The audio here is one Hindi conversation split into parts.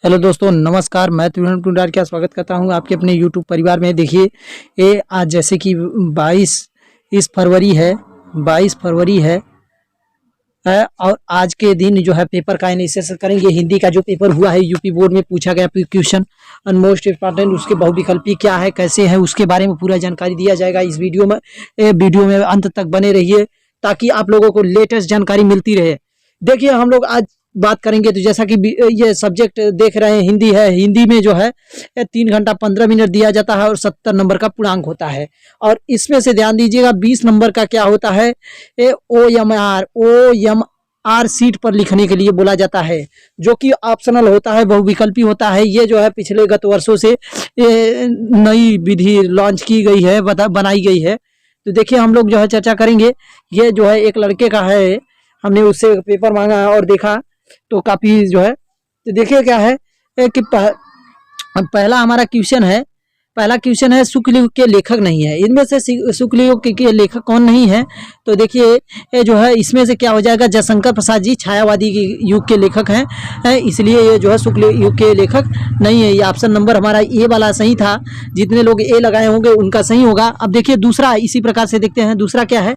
हेलो दोस्तों, नमस्कार। मैं त्रिवेण टुंडार का स्वागत करता हूं आपके अपने यूट्यूब परिवार में। देखिए, ये आज जैसे कि 22 इस फरवरी है, 22 फरवरी है और आज के दिन जो है पेपर का एनालिसिस करेंगे। हिंदी का जो पेपर हुआ है, यूपी बोर्ड में पूछा गया क्वेश्चन और मोस्ट इंपॉर्टेंट उसके बहुविकल्पी क्या है, कैसे है, उसके बारे में पूरा जानकारी दिया जाएगा इस वीडियो में अंत तक बने रहिए ताकि आप लोगों को लेटेस्ट जानकारी मिलती रहे। देखिए, हम लोग आज बात करेंगे तो जैसा कि ये सब्जेक्ट देख रहे हैं हिंदी है। हिंदी में जो है 3 घंटा 15 मिनट दिया जाता है और 70 नंबर का पूर्णांक होता है। और इसमें से ध्यान दीजिएगा 20 नंबर का क्या होता है, ओ एम आर सीट पर लिखने के लिए बोला जाता है, जो कि ऑप्शनल होता है, बहुविकल्पी होता है। ये जो है पिछले गत वर्षों से नई विधि लॉन्च की गई है, बनाई गई है। तो देखिए, हम लोग जो है चर्चा करेंगे। ये जो है एक लड़के का है, हमने उससे पेपर मांगा और देखा तो काफी जो है, तो देखिए क्या है कि पहला हमारा क्वेश्चन है। पहला क्वेश्चन है शुक्लयुग के लेखक नहीं है। इनमें से शुक्लयुग के लेखक कौन नहीं है? तो देखिए, ये जो है इसमें से क्या हो जाएगा, जयशंकर प्रसाद जी छायावादी युग के लेखक हैं, इसलिए ये जो है शुक्ल युग के लेखक नहीं है। ये ऑप्शन नंबर हमारा ए वाला सही था। जितने लोग ए लगाए होंगे उनका सही होगा। अब देखिए दूसरा, इसी प्रकार से देखते हैं दूसरा क्या है।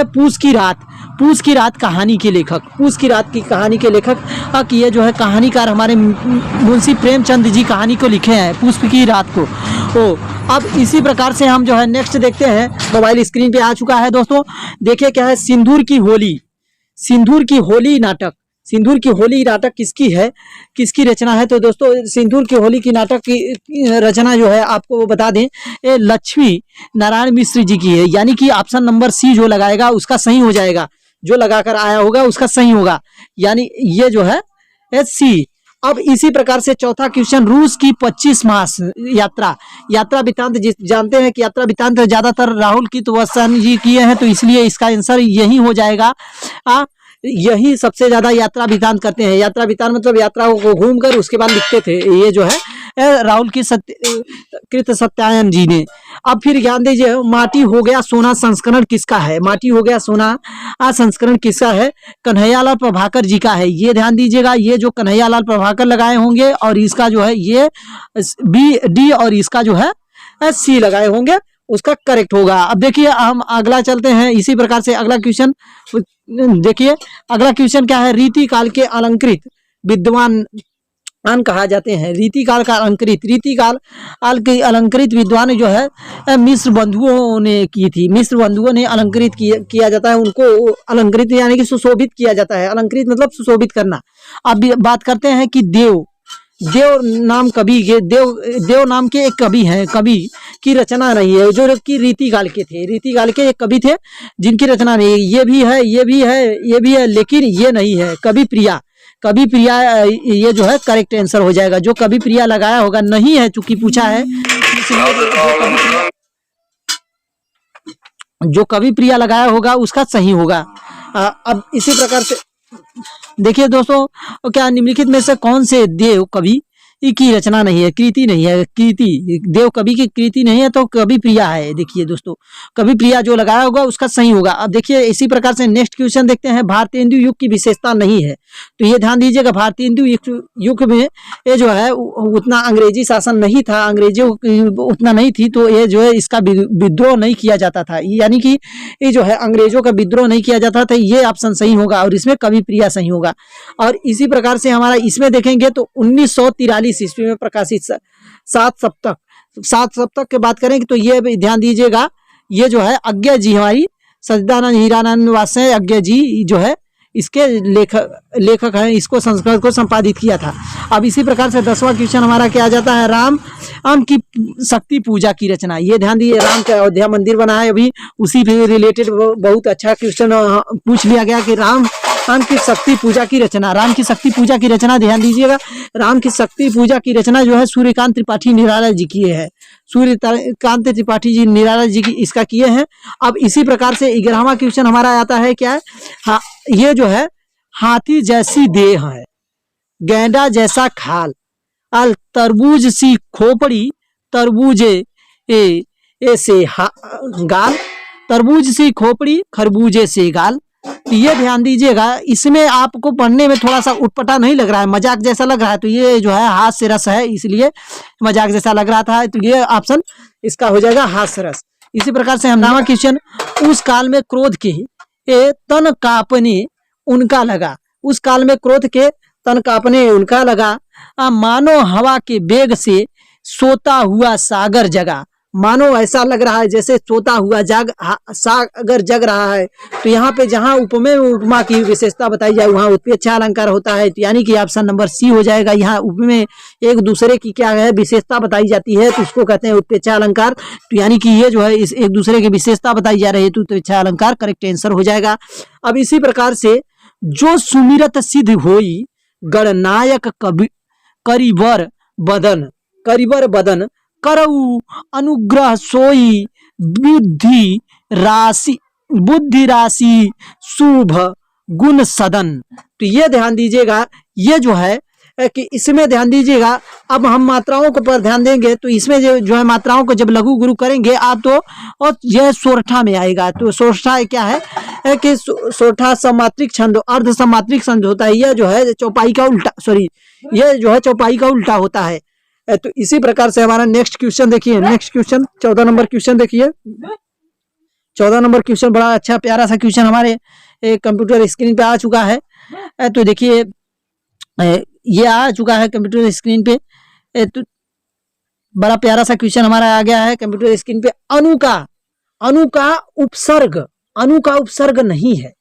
पूस की रात, पूस की रात कहानी के लेखक, पूस की रात की कहानी के लेखक ये जो है कहानीकार हमारे मुंशी प्रेमचंद जी कहानी को लिखे हैं, पूस की रात को। अब इसी प्रकार से हम जो है नेक्स्ट देखते हैं। मोबाइल स्क्रीन पे आ चुका है दोस्तों। देखिए क्या है, सिंदूर की होली, सिंदूर की होली नाटक, सिंदूर की होली नाटक किसकी है, किसकी रचना है? तो दोस्तों सिंदूर की होली की नाटक की रचना जो है आपको वो बता दें, ये लक्ष्मी नारायण मिश्र जी की है। यानी कि ऑप्शन नंबर सी जो लगाएगा उसका सही हो जाएगा, जो लगाकर आया होगा उसका सही होगा, यानी ये जो है सी। अब इसी प्रकार से चौथा क्वेश्चन, रूस की 25 मास यात्रा, यात्रा वृत्तांत जानते हैं कि यात्रा वृत्तांत ज्यादातर राहुल की तो वत्सन जी किए हैं, तो इसलिए इसका आंसर यही हो जाएगा। यही सबसे ज्यादा यात्रा वृत्तांत करते हैं। यात्रा वृत्तांत मतलब यात्राओं को घूमकर उसके बाद लिखते थे, ये जो है राहुल की कृत सत्यायन जी ने। अब फिर ध्यान दीजिए, माटी हो गया सोना संस्करण किसका है? माटी हो गया सोना संस्करण किसका है? कन्हैयालाल प्रभाकर जी का है। ये ध्यान दीजिएगा, ये जो कन्हैयालाल प्रभाकर लगाए होंगे और इसका जो है ये बी डी और इसका जो है सी लगाए होंगे, उसका करेक्ट होगा। अब देखिए हम अगला चलते हैं। इसी प्रकार से अगला क्वेश्चन देखिए, अगला क्वेश्चन क्या है, रीति काल के अलंकृत विद्वान कहा जाते हैं। रीति काल का अलंकृत, रीति काल के अलंकृत विद्वान जो है मिश्र बंधुओं ने की थी। मिश्र बंधुओं ने अलंकृत किया जाता है, उनको अलंकृत यानी कि सुशोभित किया जाता है। अलंकृत मतलब सुशोभित करना। अब बात करते हैं कि देव नाम कवि, देव नाम के एक कवि हैं, कवि की रचना नहीं है, जो कि रीति काल के थे। रीति काल के एक कवि थे जिनकी रचना नहीं है। ये भी है, ये भी है, ये भी है, लेकिन ये नहीं है। कवि प्रिया, कवि प्रिया ये जो है करेक्ट आंसर हो जाएगा। जो कवि प्रिया लगाया होगा नहीं है, चूंकि पूछा है, जो कवि प्रिया लगाया होगा उसका सही होगा। अब इसी प्रकार से देखिए दोस्तों, क्या निम्नलिखित में से कौन से देव कवि की रचना नहीं है, कृति नहीं है? कृति, देव कवि की कृति नहीं है तो कवि प्रिया है। देखिए दोस्तों, कवि प्रिया जो लगाया होगा उसका सही होगा। अब देखिए इसी प्रकार से नेक्स्ट क्वेश्चन देखते हैं। भारतेंदु युग की विशेषता नहीं है, तो ये ध्यान दीजिएगा, भारतेंदु युग में ये जो है उतना अंग्रेजी शासन नहीं था, अंग्रेजों उतना नहीं थी, तो ये जो है इसका विद्रोह नहीं किया जाता था। यानी कि ये जो है अंग्रेजों का विद्रोह नहीं किया जाता था। ये ऑप्शन सही होगा और इसमें कवि प्रिया सही होगा। और इसी प्रकार से हमारा इसमें देखेंगे तो 1943 ईस्वी में प्रकाशित 7 सप्तक की बात करें तो ये भी ध्यान दीजिएगा, ये जो है अज्ञा जी, हमारी सच्चिदानंद हीरानंद वासय अज्ञा जी जो है इसके लेखक हैं, इसको संस्कृत को संपादित किया था। अब इसी प्रकार से 10वां क्वेश्चन हमारा क्या आ जाता है, राम की शक्ति पूजा की रचना। ये ध्यान दिए, राम का अयोध्या मंदिर बना है, अभी उसी से रिलेटेड बहुत अच्छा क्वेश्चन पूछ लिया गया कि राम की शक्ति पूजा की रचना, राम की शक्ति पूजा की रचना ध्यान दीजिएगा, राम की शक्ति पूजा की रचना जो है सूर्यकांत त्रिपाठी निराला जी किए हैं। सूर्यकांत त्रिपाठी जी निराला जी की इसका किए हैं। अब इसी प्रकार से 11वां क्वेश्चन हमारा आता है क्या है, हाँ, ये जो है हाथी जैसी देह है, गेंडा जैसा खाल, तरबूज सी खोपड़ी, तरबूजे ए से गाल, तरबूज सी खोपड़ी, खरबूजे से गाल, तो ये ध्यान दीजिएगा, इसमें आपको पढ़ने में थोड़ा सा उटपटा नहीं लग रहा है, मजाक जैसा लग रहा है, तो ये जो है हास्य रस है, इसलिए मजाक जैसा लग रहा था, तो ये ऑप्शन इसका हो जाएगा हास्य रस। इसी प्रकार से हम नामा क्वेश्चन, उस काल में क्रोध के तन कांपने उनका लगा, उस काल में क्रोध के तन कांपने उनका लगा, मानो हवा के वेग से सोता हुआ सागर जगा। मानो ऐसा लग रहा है जैसे सोता हुआ सागर जग रहा है। तो यहाँ पे जहाँ उपमेय उपमा की विशेषता बताई जाए वहाँ उत्प्रेक्षा अलंकार होता है, तो यानी कि ऑप्शन नंबर सी हो जाएगा। यहाँ उपमेय एक दूसरे की क्या है विशेषता बताई जाती है, तो उसको कहते हैं उत्प्रेक्षा अलंकार। तो यानी कि ये जो है इस एक दूसरे की विशेषता बताई जा रही है, तो उत्प्रेक्षा अलंकार करेक्ट आंसर हो जाएगा। अब इसी प्रकार से जो सुमिरत सिद्ध होई गणनायक करिबर बदन करऊ अनुग्रह सोई बुद्धि राशि शुभ गुण सदन। तो ये ध्यान दीजिएगा, ये जो है कि इसमें ध्यान दीजिएगा। अब हम मात्राओं को पर ध्यान देंगे, तो इसमें जो है मात्राओं को जब लघु गुरु करेंगे आप, तो और यह सोरठा में आएगा। तो सोरठा क्या है कि सोरठा समात्रिक छंद, अर्ध समात्रिक छंद होता है। यह जो है चौपाई का उल्टा, ये जो है चौपाई का उल्टा होता है। तो इसी प्रकार से हमारा नेक्स्ट क्वेश्चन देखिए, नेक्स्ट क्वेश्चन 14 नंबर क्वेश्चन देखिए। 14 नंबर क्वेश्चन बड़ा अच्छा प्यारा सा क्वेश्चन हमारे कंप्यूटर स्क्रीन पे आ चुका है। तो देखिए ये आ चुका है कंप्यूटर स्क्रीन पे। तो बड़ा प्यारा सा क्वेश्चन हमारा आ गया है कंप्यूटर स्क्रीन पे। अनु का उपसर्ग नहीं है,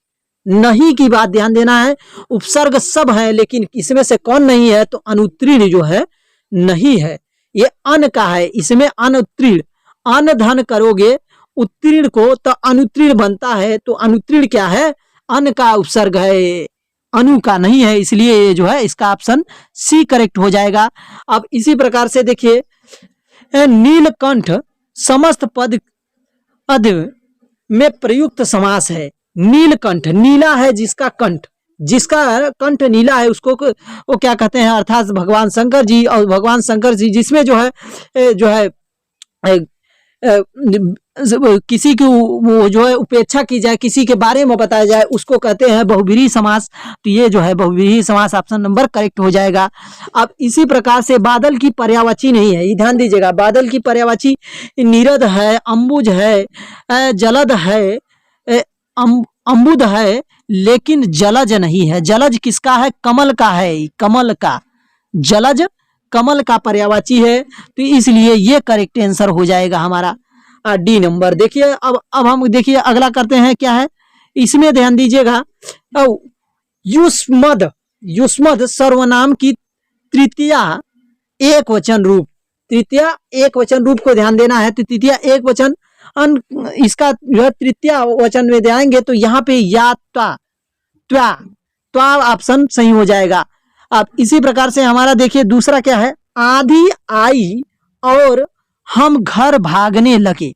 नहीं की बात ध्यान देना है। उपसर्ग सब है, लेकिन इसमें से कौन नहीं है, तो अनुत्तीर्ण जो है नहीं है। ये अन का है, इसमें अनुत्तीर्ण, अन धन करोगे उत्तीर्ण को तो अनुत्तीर्ण बनता है। तो अनुत्तीर्ण क्या है, अन का उपसर्ग है, अनु का नहीं है, इसलिए ये जो है इसका ऑप्शन सी करेक्ट हो जाएगा। अब इसी प्रकार से देखिए नीलकंठ समस्त पद में प्रयुक्त समास है। नीलकंठ, नीला है जिसका कंठ नीला है, उसको वो क्या कहते हैं, अर्थात भगवान शंकर जी। और भगवान शंकर जी जिसमें जो है किसी की वो जो है उपेक्षा की जाए, किसी के बारे में बताया जाए, उसको कहते हैं बहुव्रीहि समास। तो ये जो है बहुव्रीहि समास ऑप्शन नंबर करेक्ट हो जाएगा। अब इसी प्रकार से बादल की पर्यायवाची नहीं है, ये ध्यान दीजिएगा। बादल की पर्यायवाची नीरद है, अंबुज है, जलद है, अम्बुद है, लेकिन जलज नहीं है। जलज किसका है, कमल का है, कमल का। जलज कमल का पर्यायवाची है, तो इसलिए ये करेक्ट आंसर हो जाएगा हमारा डी नंबर। देखिए अब हम देखिए अगला करते हैं, क्या है इसमें ध्यान दीजिएगा। युष्मद सर्वनाम की तृतीया एक वचन रूप को ध्यान देना है। तो तृतीया एक वचन इसका जो है तृतीय वचन में जाएंगे, तो यहाँ पे या त्वा ऑप्शन सही हो जाएगा। अब इसी प्रकार से हमारा देखिए दूसरा क्या है, आंधी आई और हम घर भागने लगे।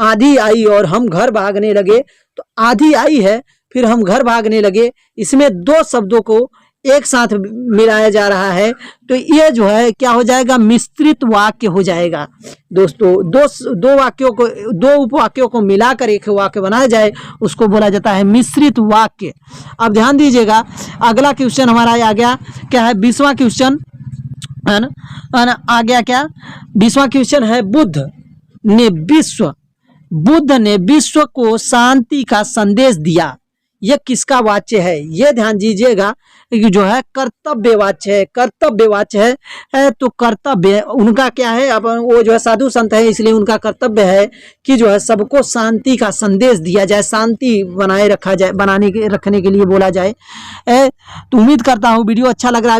आंधी आई और हम घर भागने लगे, तो आंधी आई है फिर हम घर भागने लगे, इसमें दो शब्दों को एक साथ मिलाया जा रहा है, तो ये जो है क्या हो जाएगा, मिश्रित वाक्य हो जाएगा। दोस्तों दो उपवाक्यों को मिलाकर एक वाक्य बनाया जाए, उसको बोला जाता है मिश्रित वाक्य। अब ध्यान दीजिएगा अगला क्वेश्चन हमारा आ गया, क्या है 20वां क्वेश्चन है ना, आ गया क्या 20वां क्वेश्चन है, बुद्ध ने विश्व को शांति का संदेश दिया। यह किसका वाच्य है, यह ध्यान दीजिएगा कि जो है कर्तव्यवाच्य है। तो कर्तव्य उनका क्या है, अब वो जो है साधु संत है, इसलिए उनका कर्तव्य है कि जो है सबको शांति का संदेश दिया जाए, शांति रखने के लिए बोला जाए। तो उम्मीद करता हूँ वीडियो अच्छा लग रहा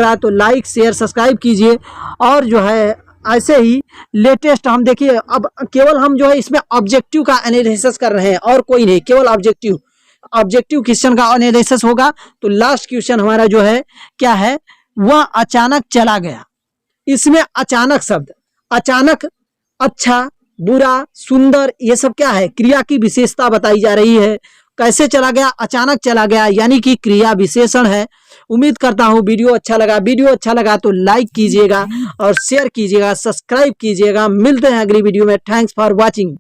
है तो लाइक शेयर सब्सक्राइब कीजिए। और जो है ऐसे ही लेटेस्ट हम देखिए, अब केवल हम जो है इसमें ऑब्जेक्टिव का एनालिसिस कर रहे हैं और कोई नहीं, केवल ऑब्जेक्टिव क्वेश्चन का एनालिसिस होगा। तो लास्ट क्वेश्चन हमारा जो है क्या है, वह अचानक चला गया। इसमें अचानक शब्द, अचानक, अच्छा, बुरा, सुंदर, ये सब क्या है, क्रिया की विशेषता बताई जा रही है। कैसे चला गया, अचानक चला गया, यानी कि क्रिया विशेषण है। उम्मीद करता हूँ वीडियो अच्छा लगा तो लाइक कीजिएगा और शेयर कीजिएगा, सब्सक्राइब कीजिएगा। मिलते हैं अगली वीडियो में। Thanks for watching.